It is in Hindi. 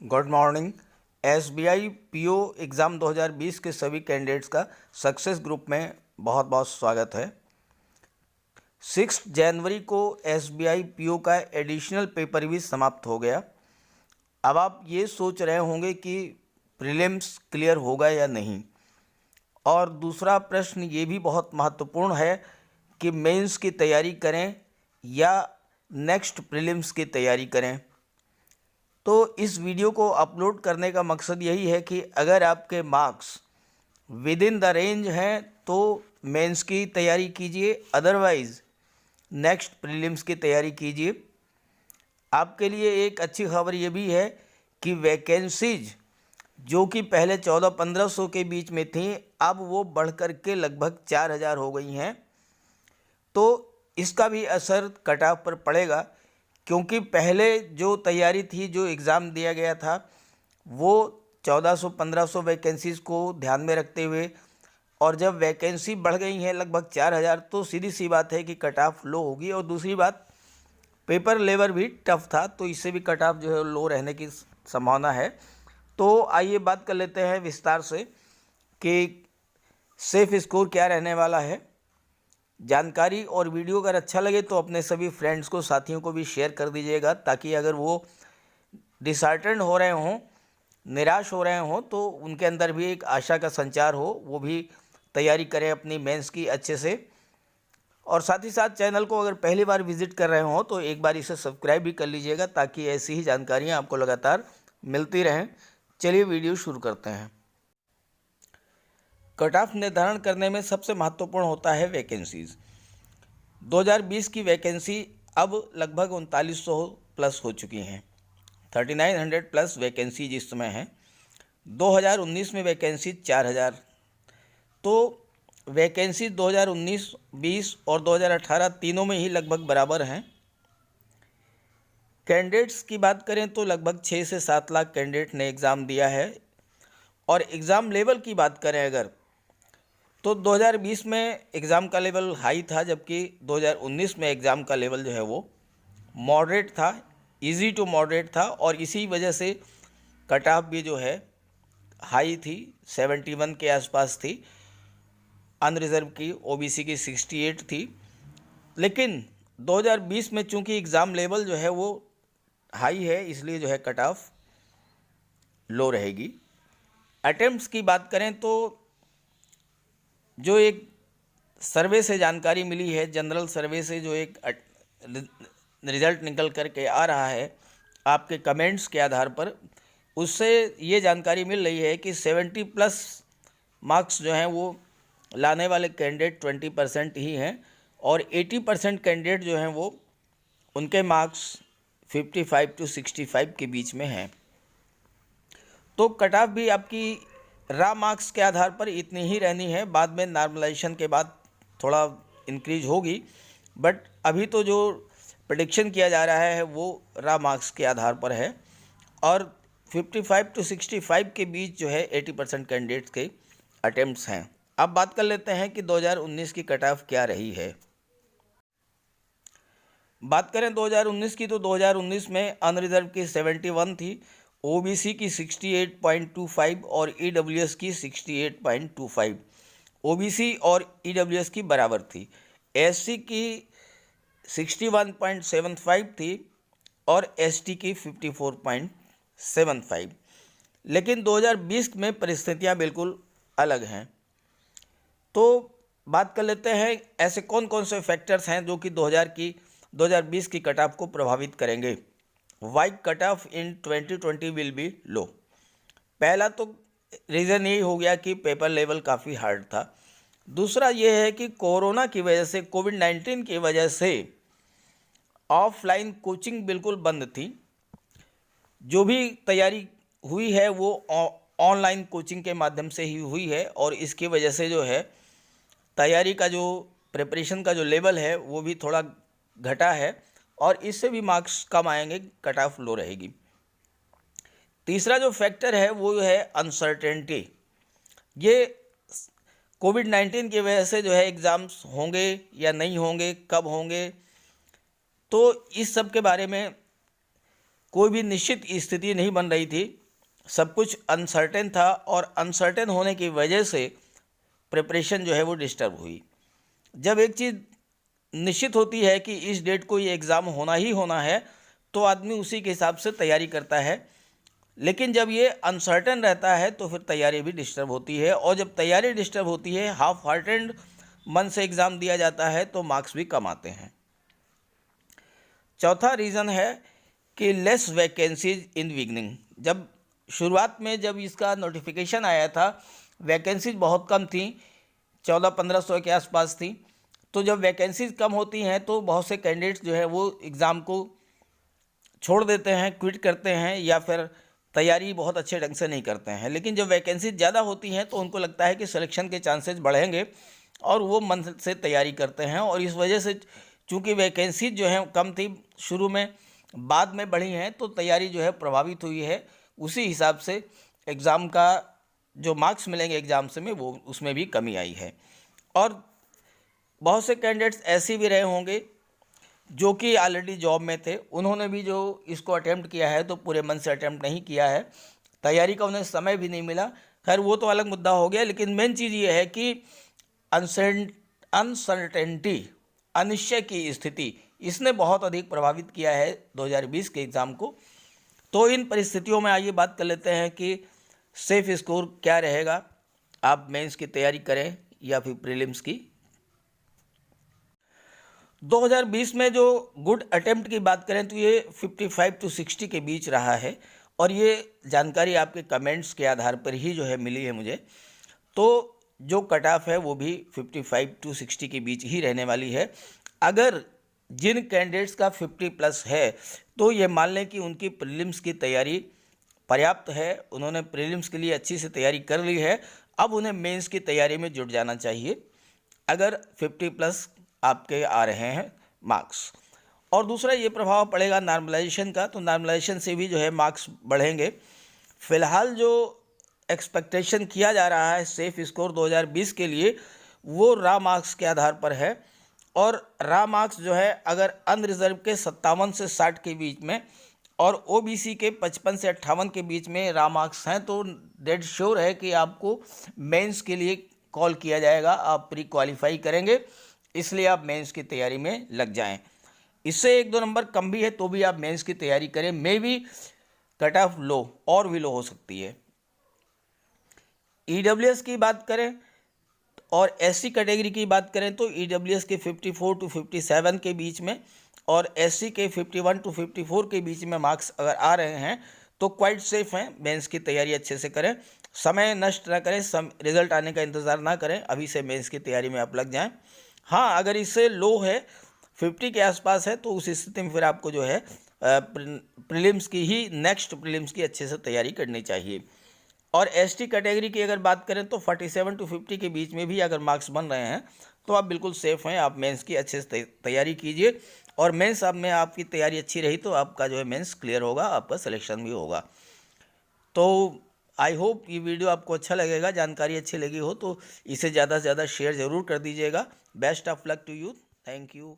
Good morning. SBI PO exam 2020 के सभी कैंडिडेट्स का सक्सेस ग्रुप में बहुत बहुत स्वागत है। 6 जनवरी को एसबीआई पीओ का एडिशनल पेपर भी समाप्त हो गया। अब आप ये सोच रहे होंगे कि प्रीलिम्स क्लियर होगा या नहीं, और दूसरा प्रश्न ये भी बहुत महत्वपूर्ण है कि मेंस की तैयारी करें या नेक्स्ट प्रीलिम्स की तैयारी करें। तो इस वीडियो को अपलोड करने का मकसद यही है कि अगर आपके marks with in the range हैं तो मेंस की तैयारी कीजिए, अदरवाइज़ नेक्स्ट प्रीलिम्स की तैयारी कीजिए। आपके लिए एक अच्छी खबर ये भी है कि वैकेंसीज जो कि पहले 1400-1500 के बीच में थी, अब वो बढ़ कर के लगभग 4000 हो गई हैं। तो इसका भी असर कट ऑफ पर पड़ेगा, क्योंकि पहले जो तैयारी थी, जो एग्ज़ाम दिया गया था, वो 1400-1500 वैकेंसीज़ को ध्यान में रखते हुए, और जब वैकेंसी बढ़ गई हैं लगभग 4000, तो सीधी सी बात है कि कट ऑफ लो होगी। और दूसरी बात, पेपर लेवल भी टफ था, तो इससे भी कट ऑफ जो है लो रहने की संभावना है। तो आइए बात कर लेते हैं विस्तार से कि सेफ स्कोर क्या रहने वाला है। जानकारी और वीडियो अगर अच्छा लगे तो अपने सभी फ्रेंड्स को, साथियों को भी शेयर कर दीजिएगा, ताकि अगर वो डिसहार्टेंड हो रहे हों, निराश हो रहे हों, तो उनके अंदर भी एक आशा का संचार हो, वो भी तैयारी करें अपनी मेंस की अच्छे से। और साथ ही साथ चैनल को अगर पहली बार विजिट कर रहे हों तो एक बार इसे सब्सक्राइब भी कर लीजिएगा, ताकि ऐसी ही जानकारियाँ आपको लगातार मिलती रहें। चलिए वीडियो शुरू करते हैं। कट ऑफ निर्धारण करने में सबसे महत्वपूर्ण होता है वैकेंसीज़। 2020 की वैकेंसी अब लगभग 3900 प्लस हो चुकी हैं। 3900 प्लस वैकेंसी जिस समय है। 2019 में वैकेंसी 4000। तो वैकेंसी 2019, 20 और 2018 तीनों में ही लगभग बराबर हैं। कैंडिडेट्स की बात करें तो लगभग 6 से 7 लाख कैंडिडेट ने एग्ज़ाम दिया है। और एग्ज़ाम लेवल की बात करें अगर, तो 2020 में एग्ज़ाम का लेवल हाई था, जबकि 2019 में एग्ज़ाम का लेवल जो है वो मॉडरेट था, इजी टू मॉडरेट था। और इसी वजह से कट ऑफ भी जो है हाई थी, 71 के आसपास थी। अनरिजर्व की, ओबीसी की 68 थी। लेकिन 2020 में चूंकि एग्ज़ाम लेवल जो है वो हाई है, इसलिए जो है कट ऑफ लो रहेगी। अटेम्प्ट्स की बात करें तो जो एक सर्वे से जानकारी मिली है, जनरल सर्वे से जो एक रिज़ल्ट निकल कर के आ रहा है आपके कमेंट्स के आधार पर, उससे ये जानकारी मिल रही है कि 70 प्लस मार्क्स जो हैं वो लाने वाले कैंडिडेट 20% ही हैं, और 80% कैंडिडेट जो हैं वो उनके मार्क्स 55 to 65 के बीच में हैं। तो कट ऑफ भी आपकी रॉ मार्क्स के आधार पर इतनी ही रहनी है। बाद में नॉर्मलाइजेशन के बाद थोड़ा इंक्रीज होगी, बट अभी तो जो प्रेडिक्शन किया जा रहा है वो रॉ मार्क्स के आधार पर है। और 55 to 65 के बीच जो है 80% कैंडिडेट्स के अटेम्प्ट्स हैं। अब बात कर लेते हैं कि 2019 की कट ऑफ क्या रही है। बात करें 2019 की, तो 2019 में अनरिजर्व की 71 थी, ओबीसी की 68.25 और ईडब्ल्यूएस की 68.25। ओबीसी और ईडब्ल्यूएस की बराबर थी। एससी की 61.75 थी और एसटी की 54.75। लेकिन 2020 में परिस्थितियां बिल्कुल अलग हैं। तो बात कर लेते हैं ऐसे कौन कौन से फैक्टर्स हैं जो कि 2020 की कट ऑफ को प्रभावित करेंगे। Why cut off in 2020 will be low. पहला तो रीज़न यही हो गया कि पेपर लेवल काफ़ी हार्ड था। दूसरा ये है कि कोरोना की वजह से, कोविड-19 की वजह से ऑफलाइन कोचिंग बिल्कुल बंद थी। जो भी तैयारी हुई है वो ऑनलाइन कोचिंग के माध्यम से ही हुई है, और इसकी वजह से जो है तैयारी का, जो प्रिपरेशन का जो लेवल है वो भी थोड़ा घटा है, और इससे भी मार्क्स कम आएंगे, कट ऑफ लो रहेगी। तीसरा जो फैक्टर है वो है अनसर्टेनिटी। ये कोविड-19 की वजह से जो है एग्ज़ाम्स होंगे या नहीं होंगे, कब होंगे, तो इस सब के बारे में कोई भी निश्चित स्थिति नहीं बन रही थी, सब कुछ अनसर्टेन था और अनसर्टेन होने की वजह से प्रिपरेशन जो है वो डिस्टर्ब हुई। जब एक चीज़ निश्चित होती है कि इस डेट को ये एग्ज़ाम होना ही होना है तो आदमी उसी के हिसाब से तैयारी करता है, लेकिन जब ये अनसर्टेन रहता है तो फिर तैयारी भी डिस्टर्ब होती है, और जब तैयारी डिस्टर्ब होती है, हाफ हार्टेड मन से एग्ज़ाम दिया जाता है तो मार्क्स भी कम आते हैं। चौथा रीज़न है कि लेस वैकेंसीज इन बिगनिंग। जब शुरुआत में जब इसका नोटिफिकेशन आया था, वैकेंसीज बहुत कम थी, 1400-1500 के आसपास थी। तो जब वैकेंसीज कम होती हैं तो बहुत से कैंडिडेट्स जो है वो एग्ज़ाम को छोड़ देते हैं, क्विट करते हैं, या फिर तैयारी बहुत अच्छे ढंग से नहीं करते हैं। लेकिन जब वैकेंसीज ज़्यादा होती हैं तो उनको लगता है कि सिलेक्शन के चांसेस बढ़ेंगे और वो मन से तैयारी करते हैं, और इस वजह से चूँकि वैकेंसीज जो है कम थी शुरू में, बाद में बढ़ी हैं, तो तैयारी जो है प्रभावित हुई है। उसी हिसाब से एग्ज़ाम का जो मार्क्स मिलेंगे एग्ज़ाम से में वो उसमें भी कमी आई है। और बहुत से कैंडिडेट्स ऐसे भी रहे होंगे जो कि ऑलरेडी जॉब में थे, उन्होंने भी जो इसको अटेम्प्ट किया है तो पूरे मन से अटेम्प्ट नहीं किया है, तैयारी का उन्हें समय भी नहीं मिला। खैर वो तो अलग मुद्दा हो गया, लेकिन मेन चीज़ ये है कि अनसर्टेनिटी, अनिश्चय की स्थिति, इसने बहुत अधिक प्रभावित किया है 2020 के एग्ज़ाम को। तो इन परिस्थितियों में आइए बात कर लेते हैं कि सेफ स्कोर क्या रहेगा, आप मेंस की तैयारी करें या फिर प्रीलिम्स की। 2020 में जो गुड अटेम्प्ट की बात करें तो ये 55 to 60 के बीच रहा है, और ये जानकारी आपके कमेंट्स के आधार पर ही जो है मिली है मुझे। तो जो कट ऑफ है वो भी 55 to 60 के बीच ही रहने वाली है। अगर जिन कैंडिडेट्स का 50+ है तो ये मान लें कि उनकी प्रीलिम्स की तैयारी पर्याप्त है, उन्होंने प्रीलिम्स के लिए अच्छी से तैयारी कर ली है, अब उन्हें मेंस की तैयारी में जुट जाना चाहिए अगर 50+ आपके आ रहे हैं मार्क्स। और दूसरा ये प्रभाव पड़ेगा नॉर्मलाइजेशन का, तो नॉर्मलाइजेशन से भी जो है मार्क्स बढ़ेंगे। फ़िलहाल जो एक्सपेक्टेशन किया जा रहा है सेफ स्कोर 2020 के लिए वो रॉ मार्क्स के आधार पर है, और रॉ मार्क्स जो है अगर अनरिजर्व के 57 से 60 के बीच में और ओबीसी के 55 से 58 के बीच में रॉ मार्क्स हैं तो डेड श्योर है कि आपको मेंस के लिए कॉल किया जाएगा, आप प्री क्वालिफाई करेंगे, इसलिए आप मेंस की तैयारी में लग जाएं। इससे 1-2 नंबर कम भी है तो भी आप मेंस की तैयारी करें, मे भी कट ऑफ लो और भी लो हो सकती है। ईडब्ल्यूएस की बात करें और एससी कैटेगरी की बात करें तो ईडब्ल्यूएस के 54 to 57 के बीच में और एससी के 51 to 54 के बीच में मार्क्स अगर आ रहे हैं तो क्वाइट सेफ हैं। मेंस की तैयारी अच्छे से करें, समय नष्ट ना करें, रिजल्ट आने का इंतज़ार ना करें, अभी से मेंस की तैयारी में आप लग जाएं। हाँ, अगर इससे लो है 50 के आसपास है तो उस स्थिति में फिर आपको जो है प्रीलिम्स की ही नेक्स्ट प्रीलिम्स की अच्छे से तैयारी करनी चाहिए। और एसटी कैटेगरी की अगर बात करें तो 47 to 50 के बीच में भी अगर मार्क्स बन रहे हैं तो आप बिल्कुल सेफ़ हैं, आप मेंस की अच्छे से तैयारी कीजिए, और मेंस में आपकी तैयारी अच्छी रही तो आपका जो है मेंस क्लियर होगा, आपका सिलेक्शन भी होगा। तो आई होप ये वीडियो आपको अच्छा लगेगा, जानकारी अच्छी लगी हो तो इसे ज़्यादा से ज़्यादा शेयर ज़रूर कर दीजिएगा। Best of luck to you, thank you.